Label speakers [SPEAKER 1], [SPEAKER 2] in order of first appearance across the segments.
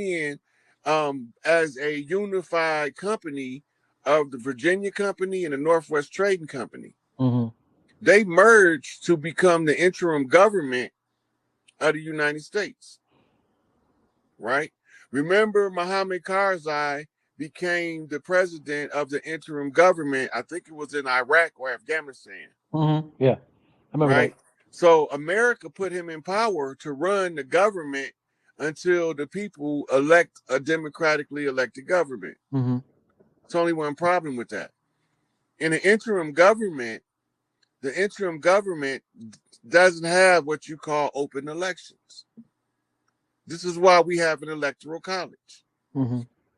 [SPEAKER 1] in as a unified company of the Virginia Company and the Northwest Trading Company. They merged to become the interim government of the United States. Right? Remember, Mohammed Karzai became the president of the interim government. I think it was in Iraq or Afghanistan.
[SPEAKER 2] Yeah, I remember
[SPEAKER 1] Right? So America put him in power to run the government until the people elect a democratically elected government. It's only one problem with that. In the interim government doesn't have what you call open elections. This is why we have an electoral college.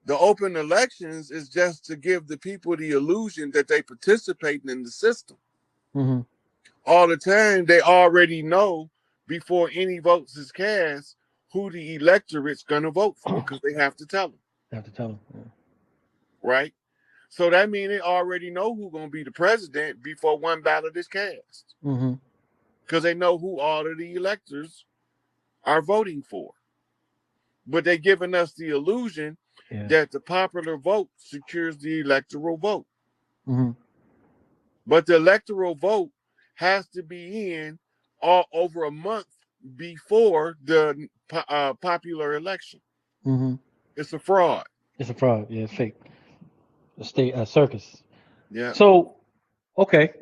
[SPEAKER 1] The open elections is just to give the people the illusion that they participating in the system. All the time, they already know before any votes is cast who the electorate's going to vote for because they have to tell them.
[SPEAKER 2] Yeah.
[SPEAKER 1] Right? So that means they already know who's going to be the president before one ballot is cast. Because they know who all of the electors are voting for. But they're giving us the illusion that the popular vote secures the electoral vote. But the electoral vote has to be in all over a month before the popular election. It's a fraud.
[SPEAKER 2] It's a fraud. Yeah, it's fake. A state circus.
[SPEAKER 1] Yeah.
[SPEAKER 2] So, okay,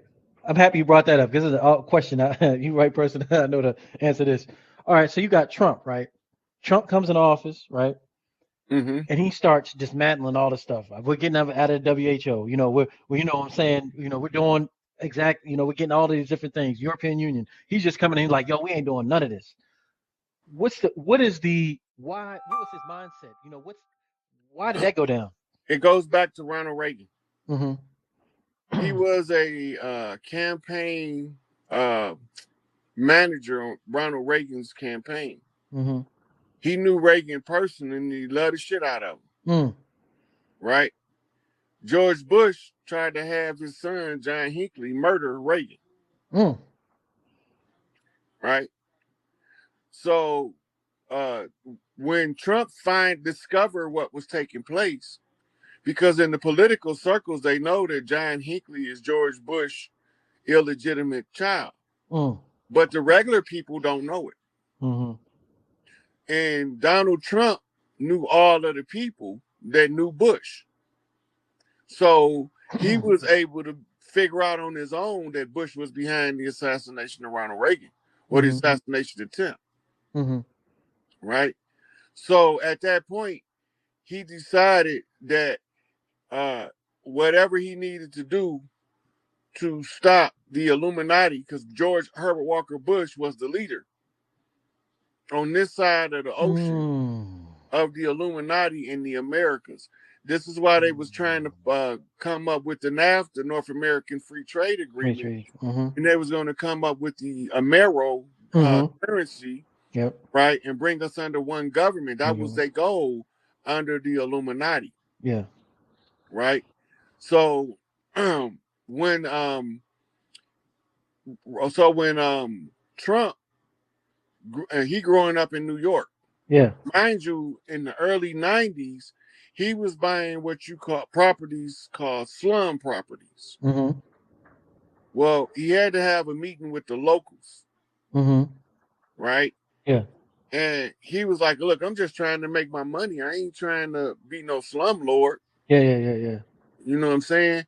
[SPEAKER 2] I'm happy you brought that up because it's a question. You right person I know to answer this. All right, so you got Trump, right? Trump comes in office, right? And he starts dismantling all the stuff. We're getting out of the WHO. You know, we're you know what I'm saying, we're doing we're getting all these different things. European Union. He's just coming in like, yo, we ain't doing none of this. What was his mindset? Why did that go down?
[SPEAKER 1] It goes back to Ronald Reagan. He
[SPEAKER 2] Mm-hmm.
[SPEAKER 1] was a campaign manager on Ronald Reagan's campaign.
[SPEAKER 2] Mm-hmm.
[SPEAKER 1] He knew Reagan personally and he loved the shit out of him. Right? George Bush tried to have his son, John Hinckley, murder Reagan. Right? So when Trump discovered what was taking place, because in the political circles, they know that John Hinckley is George Bush's illegitimate child. But the regular people don't know it. And Donald Trump knew all of the people that knew Bush. So he was able to figure out on his own that Bush was behind the assassination of Ronald Reagan or the assassination attempt. Right? So at that point, he decided that whatever he needed to do to stop the Illuminati, because George Herbert Walker Bush was the leader on this side of the ocean of the Illuminati in the Americas. This is why they was trying to come up with the NAFTA, North American Free Trade Agreement, and they was going to come up with the Amero currency, right, and bring us under one government. That was their goal under the Illuminati.
[SPEAKER 2] Yeah.
[SPEAKER 1] Right. So when Trump he growing up in New York.
[SPEAKER 2] Yeah.
[SPEAKER 1] Mind you, in the early 90s, he was buying what you call properties called slum properties. Well, he had to have a meeting with the locals. Right?
[SPEAKER 2] Yeah.
[SPEAKER 1] And he was like, look, I'm just trying to make my money. I ain't trying to be no slum lord.
[SPEAKER 2] Yeah.
[SPEAKER 1] You know what I'm saying?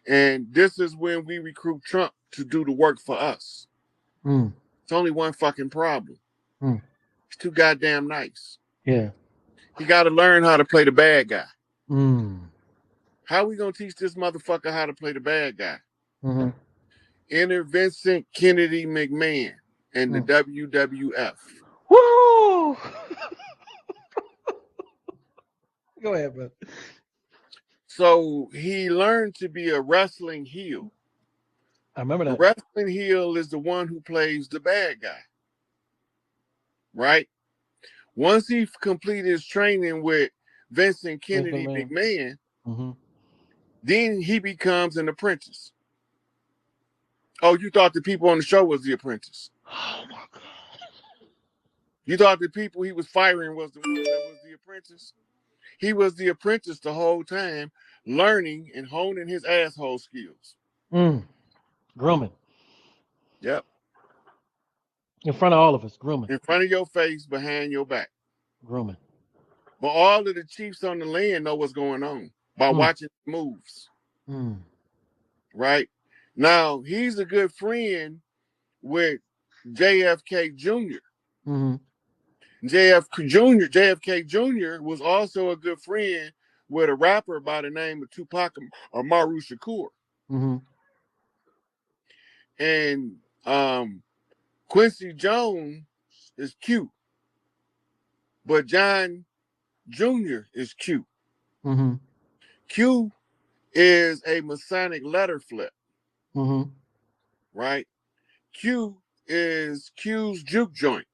[SPEAKER 1] And this is when we recruit Trump to do the work for us. It's only one fucking problem. He's too goddamn nice.
[SPEAKER 2] Yeah.
[SPEAKER 1] He got to learn how to play the bad guy. How we going to teach this motherfucker how to play the bad guy? Enter Vincent Kennedy McMahon and the WWF.
[SPEAKER 2] Woo! Go ahead, bro.
[SPEAKER 1] So he learned to be a wrestling heel.
[SPEAKER 2] I remember that.
[SPEAKER 1] The wrestling heel is the one who plays the bad guy. Right? Once he completed his training with Vincent Kennedy McMahon, then he becomes an apprentice. Oh, you thought the people on the show was the apprentice?
[SPEAKER 2] Oh my God!
[SPEAKER 1] You thought the people he was firing was the one that was the the apprentice? He was the apprentice the whole time, learning and honing his asshole skills.
[SPEAKER 2] Grooming.
[SPEAKER 1] Yep.
[SPEAKER 2] In front of all of us, grooming.
[SPEAKER 1] In front of your face, behind your back.
[SPEAKER 2] Grooming.
[SPEAKER 1] But all of the chiefs on the land know what's going on by watching moves. Right? Now, he's a good friend with JFK Jr. JFK Jr. was also a good friend with a rapper by the name of Tupac Amaru Shakur. And Quincy Jones is cute, but John Jr. is cute. Q is a Masonic letter flip. Right? Q is Q's juke joint.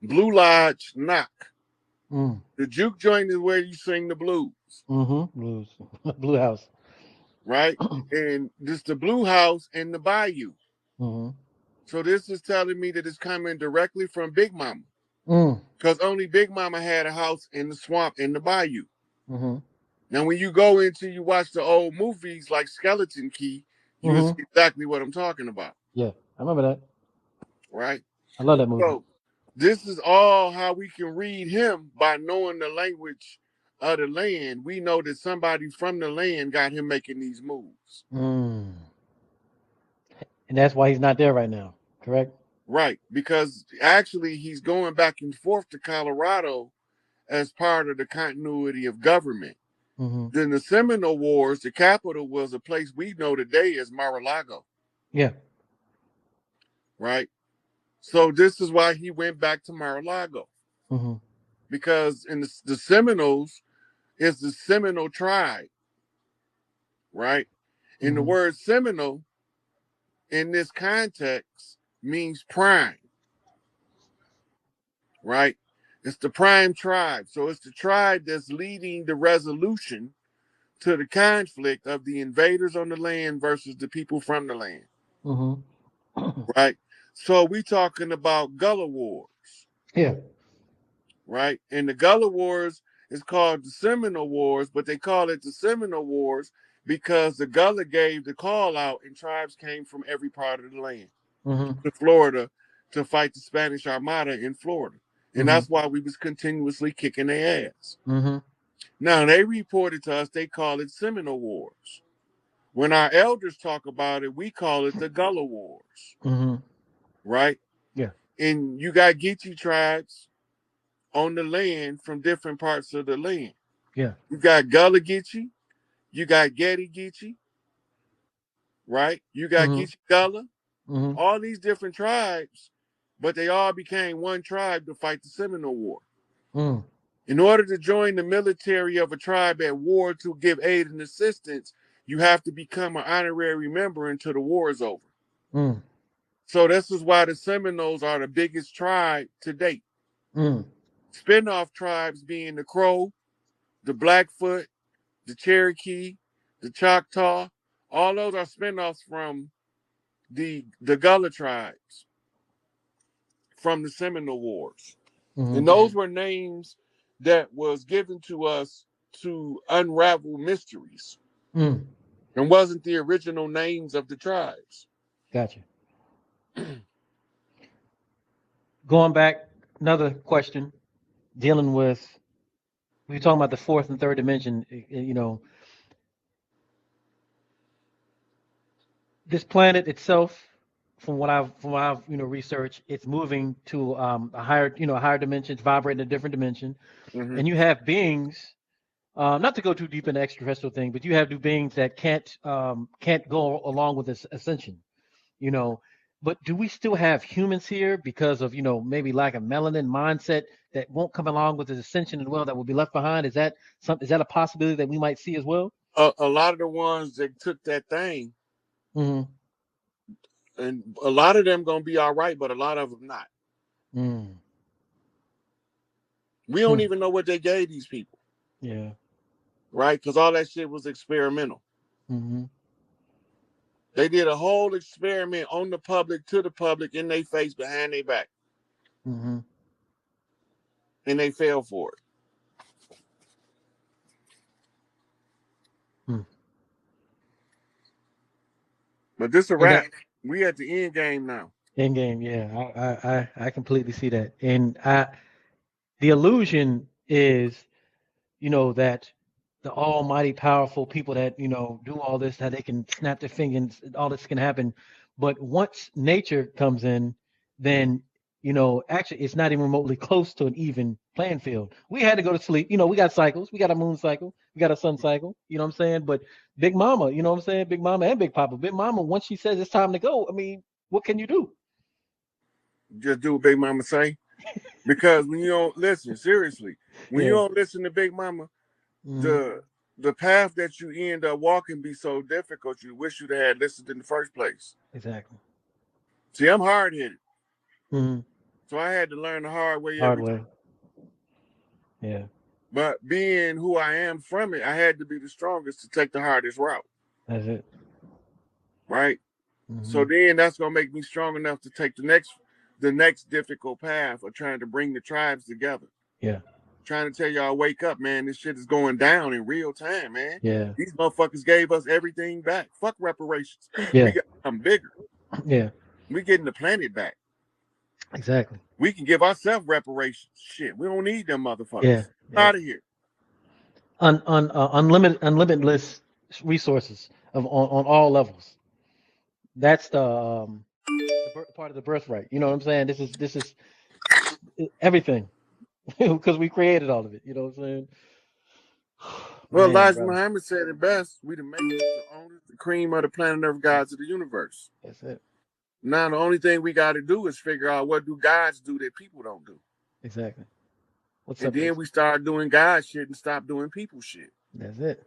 [SPEAKER 1] Blue Lodge knock. The juke joint is where you sing the blues.
[SPEAKER 2] Blues. Blue House.
[SPEAKER 1] Right? And this the Blue House in the Bayou. So this is telling me that it's coming directly from Big Mama. Because only Big Mama had a house in the swamp in the Bayou. Now, when you go into, you watch the old movies like Skeleton Key, you will see exactly what I'm talking about.
[SPEAKER 2] Yeah, I remember that.
[SPEAKER 1] Right?
[SPEAKER 2] I love that movie.
[SPEAKER 1] So this is all how we can read him by knowing the language of the land. We know that somebody from the land got him making these moves.
[SPEAKER 2] And that's why he's not there right now, correct?
[SPEAKER 1] Right, because actually he's going back and forth to Colorado as part of the continuity of government. Then the Seminole Wars, the capital was a place we know today as Mar-a-Lago.
[SPEAKER 2] Yeah.
[SPEAKER 1] Right? So this is why he went back to Mar-a-Lago. Because in the Seminoles is the Seminole tribe. Right? And the word Seminole in this context means prime. Right? It's the prime tribe. So it's the tribe that's leading the resolution to the conflict of the invaders on the land versus the people from the land. Right? So we talking about Gullah Wars.
[SPEAKER 2] Yeah.
[SPEAKER 1] Right? And the Gullah Wars is called the Seminole Wars, but they call it the Seminole Wars because the Gullah gave the call out and tribes came from every part of the land to Florida to fight the Spanish Armada in Florida. And that's why we was continuously kicking their ass. Now, they reported to us, they call it Seminole Wars. When our elders talk about it, we call it the Gullah Wars. Right?
[SPEAKER 2] Yeah.
[SPEAKER 1] And you got Geechee tribes on the land from different parts of the land.
[SPEAKER 2] Yeah.
[SPEAKER 1] You got Gullah Geechee, you got Getty Geechee, right? You got Geechee Gullah, all these different tribes, but they all became one tribe to fight the Seminole War. In order to join the military of a tribe at war to give aid and assistance, you have to become an honorary member until the war is over. So this is why the Seminoles are the biggest tribe to date. Spinoff tribes being the Crow, the Blackfoot, the Cherokee, the Choctaw, all those are spinoffs from the Gullah tribes from the Seminole Wars. And those were names that was given to us to unravel mysteries and wasn't the original names of the tribes.
[SPEAKER 2] Gotcha. Going back, another question dealing with, we were talking about the fourth and third dimension, you know, this planet itself, from what I've researched, it's moving to a higher dimension, it's vibrating a different dimension. And you have beings, not to go too deep into the extraterrestrial thing, but you have beings that can't go along with this ascension, you know. But do we still have humans here because of, maybe lack of melanin mindset that won't come along with this ascension as well, that will be left behind? Is that a possibility that we might see as well?
[SPEAKER 1] A lot of the ones that took that thing, and a lot of them gonna be all right, but a lot of them not. We don't even know what they gave these people.
[SPEAKER 2] Yeah.
[SPEAKER 1] Right? Because all that shit was experimental. They did a whole experiment on the public, to the public, in their face, behind their back. and they fell for it. But this a wrap. We at the end game now.
[SPEAKER 2] End game, yeah. I completely see that. And the illusion is, that the almighty powerful people that, do all this, that they can snap their fingers, all this can happen. But once nature comes in, then, actually it's not even remotely close to an even playing field. We had to go to sleep. We got cycles. We got a moon cycle. We got a sun cycle. You know what I'm saying? But Big Mama, you know what I'm saying? Big Mama and Big Papa. Big Mama, once she says it's time to go, I mean, what can you do?
[SPEAKER 1] Just do what Big Mama say. Because when you don't listen, seriously, when you don't listen to Big Mama, the path that you end up walking be so difficult, you wish you'd have had listened in the first place.
[SPEAKER 2] Exactly.
[SPEAKER 1] See, I'm hard-headed. So I had to learn the hard way every time.
[SPEAKER 2] Yeah.
[SPEAKER 1] But being who I am from it, I had to be the strongest to take the hardest route.
[SPEAKER 2] That's it.
[SPEAKER 1] Right? So then that's going to make me strong enough to take the next difficult path of trying to bring the tribes together.
[SPEAKER 2] Yeah.
[SPEAKER 1] Trying to tell y'all, wake up, man. This shit is going down in real time, man.
[SPEAKER 2] Yeah.
[SPEAKER 1] These motherfuckers gave us everything back. Fuck reparations.
[SPEAKER 2] Yeah.
[SPEAKER 1] We got something bigger.
[SPEAKER 2] Yeah.
[SPEAKER 1] We getting the planet back.
[SPEAKER 2] Exactly.
[SPEAKER 1] We can give ourselves reparations. Shit, we don't need them motherfuckers.
[SPEAKER 2] Yeah.
[SPEAKER 1] Out of here.
[SPEAKER 2] Unlimitless resources on all levels. That's the part of the birthright. You know what I'm saying? This is everything because we created all of it. You know what I'm saying?
[SPEAKER 1] Well, Elijah Muhammad said it best: "We the makers, the owners, the cream of the planet Earth, gods of the universe."
[SPEAKER 2] That's it.
[SPEAKER 1] Now the only thing we got to do is figure out what do gods do that people don't do.
[SPEAKER 2] Exactly.
[SPEAKER 1] And then we start doing God shit and stop doing people shit.
[SPEAKER 2] That's it.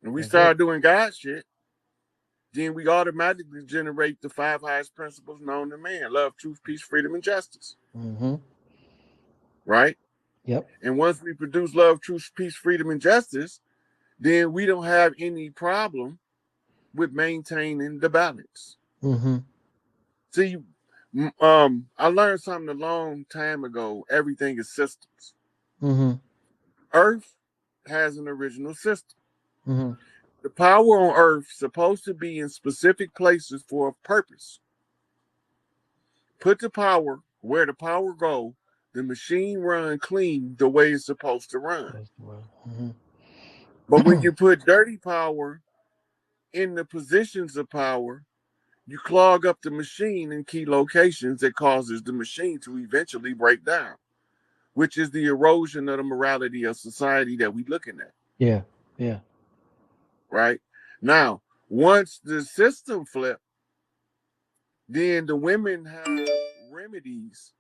[SPEAKER 1] And we start doing God shit, then we automatically generate the 5 highest principles known to man: love, truth, peace, freedom, and justice. Right?
[SPEAKER 2] Yep.
[SPEAKER 1] And once we produce love, truth, peace, freedom, and justice, then we don't have any problem with maintaining the balance. See, I learned something a long time ago. Everything is systems. Earth has an original system. The power on Earth is supposed to be in specific places for a purpose. Put the power where the power go, the machine run clean the way it's supposed to run. But when you put dirty power in the positions of power, you clog up the machine in key locations that causes the machine to eventually break down, which is the erosion of the morality of society that we're looking at.
[SPEAKER 2] Yeah, yeah.
[SPEAKER 1] Right? Now, once the system flips, then the women have remedies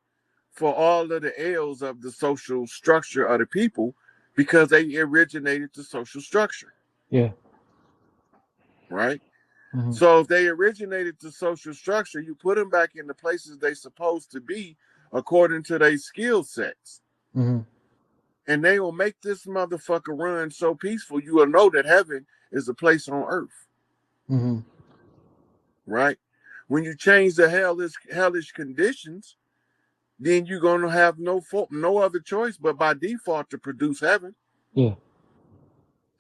[SPEAKER 1] for all of the ills of the social structure of the people because they originated the social structure.
[SPEAKER 2] Yeah.
[SPEAKER 1] Right? So if they originated the social structure, you put them back in the places they're supposed to be according to their skill sets. And they will make this motherfucker run so peaceful, you will know that heaven is a place on earth. Right? When you change the hellish conditions, then you're going to have no other choice but by default to produce heaven.
[SPEAKER 2] Yeah.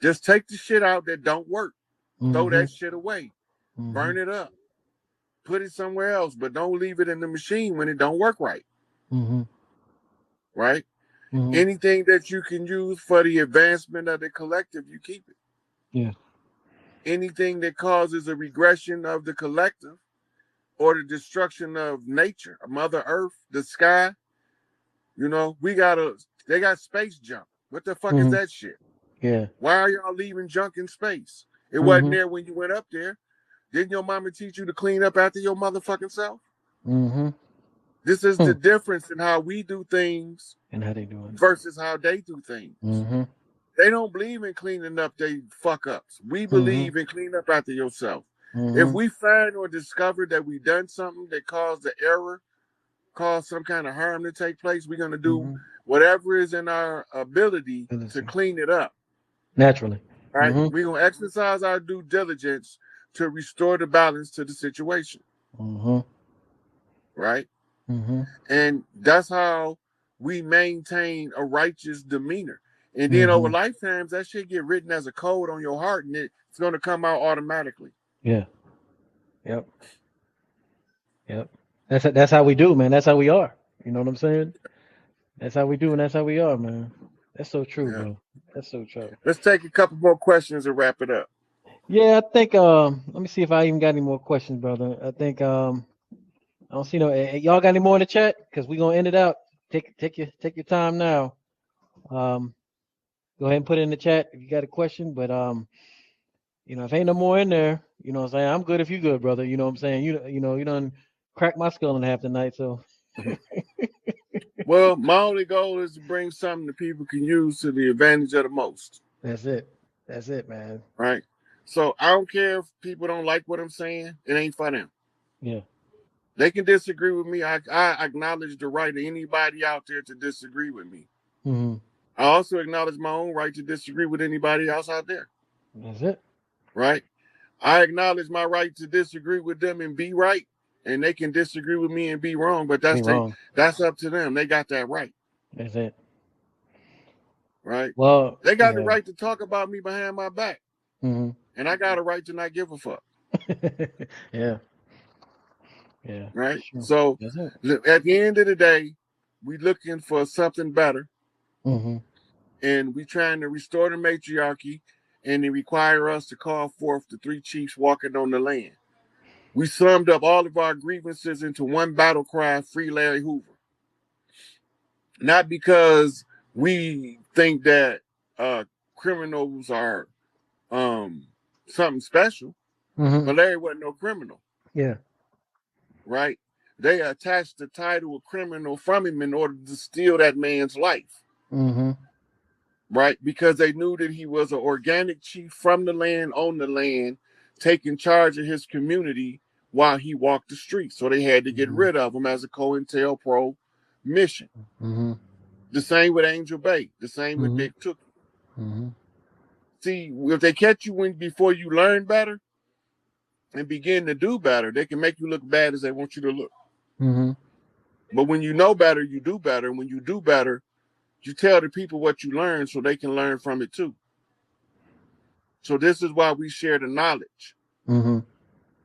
[SPEAKER 1] Just take the shit out that don't work. Throw that shit away. Burn it up. Put it somewhere else, but don't leave it in the machine when it don't work right. Right? Anything that you can use for the advancement of the collective, you keep it.
[SPEAKER 2] Yeah.
[SPEAKER 1] Anything that causes a regression of the collective or the destruction of nature, Mother Earth, the sky, they got space junk. What the fuck is that shit?
[SPEAKER 2] Yeah.
[SPEAKER 1] Why are y'all leaving junk in space? It wasn't there when you went up there. Didn't your mama teach you to clean up after your motherfucking self? This is the difference in how we do things
[SPEAKER 2] and how they do it
[SPEAKER 1] versus how they do things. They don't believe in cleaning up they fuck ups. We believe in cleaning up after yourself. If we find or discover that we've done something that caused the error, caused some kind of harm to take place, we're going to do whatever is in our ability to clean it up.
[SPEAKER 2] Naturally.
[SPEAKER 1] Right? We're going to exercise our due diligence to restore the balance to the situation. Right? And that's how we maintain a righteous demeanor. And then over lifetimes, that shit get written as a code on your heart, and it's going to come out automatically.
[SPEAKER 2] Yeah. Yep. That's how we do, man. That's how we are. You know what I'm saying? That's how we do, and that's how we are, man. That's so true, bro. That's so true.
[SPEAKER 1] Let's take a couple more questions and wrap it up.
[SPEAKER 2] Yeah, I think let me see if I even got any more questions, brother. I think I don't see no y'all got any more in the chat? Because we're gonna end it out. Take your time now. Go ahead and put it in the chat if you got a question. But if ain't no more in there, you know what I'm saying? I'm good if you good, brother. You know what I'm saying? You done cracked my skull in half the night, so
[SPEAKER 1] Well, my only goal is to bring something that people can use to the advantage of the most.
[SPEAKER 2] That's it, man.
[SPEAKER 1] Right? So I don't care if people don't like what I'm saying. It ain't for them.
[SPEAKER 2] Yeah.
[SPEAKER 1] They can disagree with me. I acknowledge the right of anybody out there to disagree with me. I also acknowledge my own right to disagree with anybody else out there.
[SPEAKER 2] That's it.
[SPEAKER 1] Right? I acknowledge my right to disagree with them and be right, and they can disagree with me and be wrong, but that's up to them. They got that right.
[SPEAKER 2] That's it.
[SPEAKER 1] Right?
[SPEAKER 2] Well,
[SPEAKER 1] they got the right to talk about me behind my back. And I got a right to not give a fuck.
[SPEAKER 2] Yeah.
[SPEAKER 1] Right? Sure. So at the end of the day, we looking for something better. And we trying to restore the matriarchy, and it require us to call forth the three chiefs walking on the land. We summed up all of our grievances into one battle cry: free Larry Hoover. Not because we think that criminals are something special, but Larry wasn't no criminal.
[SPEAKER 2] Yeah.
[SPEAKER 1] Right? They attached the title of criminal from him in order to steal that man's life. Right? Because they knew that he was an organic chief from the land, on the land, taking charge of his community while he walked the streets. So they had to get rid of him as a COINTELPRO mission. The same with Angel Bay. The same with Dick Took. See, if they catch you before you learn better and begin to do better, they can make you look bad as they want you to look. But when you know better, you do better. And when you do better, you tell the people what you learned so they can learn from it too. So this is why we share the knowledge.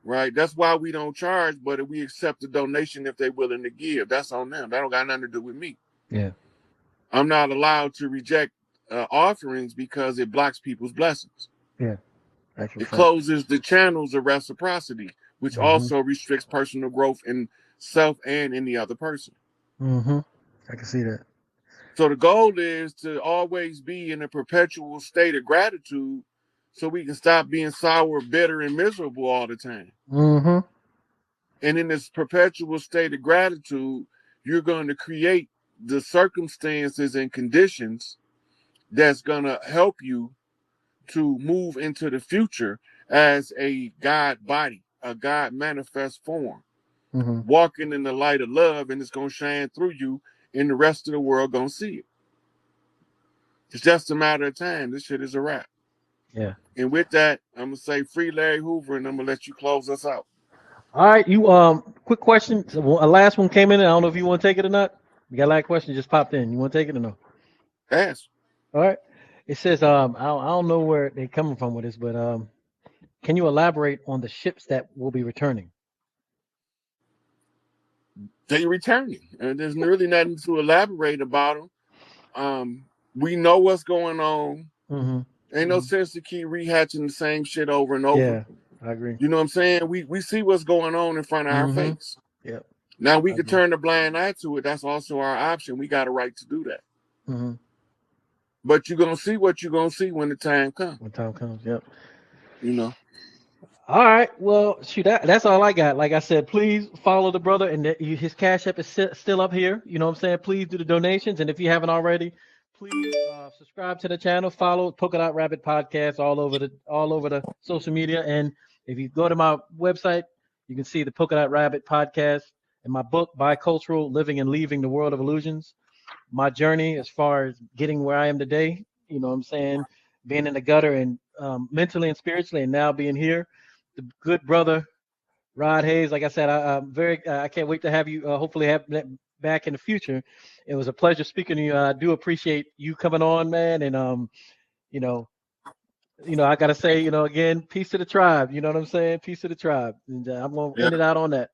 [SPEAKER 1] Right? That's why we don't charge, but if we accept the donation if they're willing to give, that's on them. That don't got nothing to do with me.
[SPEAKER 2] Yeah.
[SPEAKER 1] I'm not allowed to reject offerings because it blocks people's blessings.
[SPEAKER 2] Yeah.
[SPEAKER 1] It closes the channels of reciprocity, which also restricts personal growth in self and in the other person.
[SPEAKER 2] I can see that.
[SPEAKER 1] So the goal is to always be in a perpetual state of gratitude so we can stop being sour, bitter, and miserable all the time. And in this perpetual state of gratitude, you're going to create the circumstances and conditions that's going to help you to move into the future as a God body, a God manifest form, walking in the light of love, and it's going to shine through you, and the rest of the world going to see it. It's just a matter of time. This shit is a wrap.
[SPEAKER 2] Yeah.
[SPEAKER 1] And with that, I'm going to say free Larry Hoover, and I'm going to let you close us out.
[SPEAKER 2] All right. You quick question. So, a last one came in. I don't know if you want to take it or not. You got a lot of questions just popped in. You want to take it or no?
[SPEAKER 1] Ask.
[SPEAKER 2] All right. It says I don't know where they're coming from with this, but can you elaborate on the ships that will be returning?
[SPEAKER 1] They're returning, and there's really nothing to elaborate about them. We know what's going on. Ain't no sense to keep rehatching the same shit over and over.
[SPEAKER 2] Yeah, I agree.
[SPEAKER 1] You know what I'm saying? We see what's going on in front of our face.
[SPEAKER 2] Yep.
[SPEAKER 1] Now we can turn the blind eye to it. That's also our option. We got a right to do that. But you're gonna see what you're gonna see when the time comes.
[SPEAKER 2] When time comes, yep.
[SPEAKER 1] You know.
[SPEAKER 2] All right. Well, shoot, that's all I got. Like I said, please follow the brother, and his Cash App is still up here. You know what I'm saying? Please do the donations, and if you haven't already, please subscribe to the channel. Follow Polka Dot Rabbit Podcast all over the social media, and if you go to my website, you can see the Polka Dot Rabbit Podcast and my book, Bicultural: Living and Leaving the World of Illusions. My journey as far as getting where I am today. You know what I'm saying? Being in the gutter and mentally and spiritually, and now being here. The good brother Rod Hayes, like I said, I can't wait to have you hopefully have that back in the future. It was a pleasure speaking to you. I do appreciate you coming on, man. And you know, I gotta say, again, peace to the tribe. You know what I'm saying? Peace to the tribe. And I'm gonna end it out on that.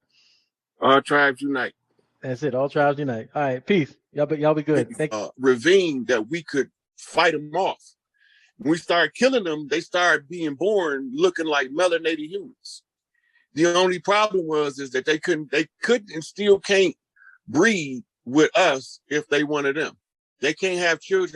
[SPEAKER 1] All tribes unite.
[SPEAKER 2] That's it. All tribes unite. All right, peace. Y'all be good. Thank you.
[SPEAKER 1] Ravine that we could fight them off. When we started killing them, they started being born looking like melanated humans. The only problem is that they couldn't and still can't breed with us if they wanted them. They can't have children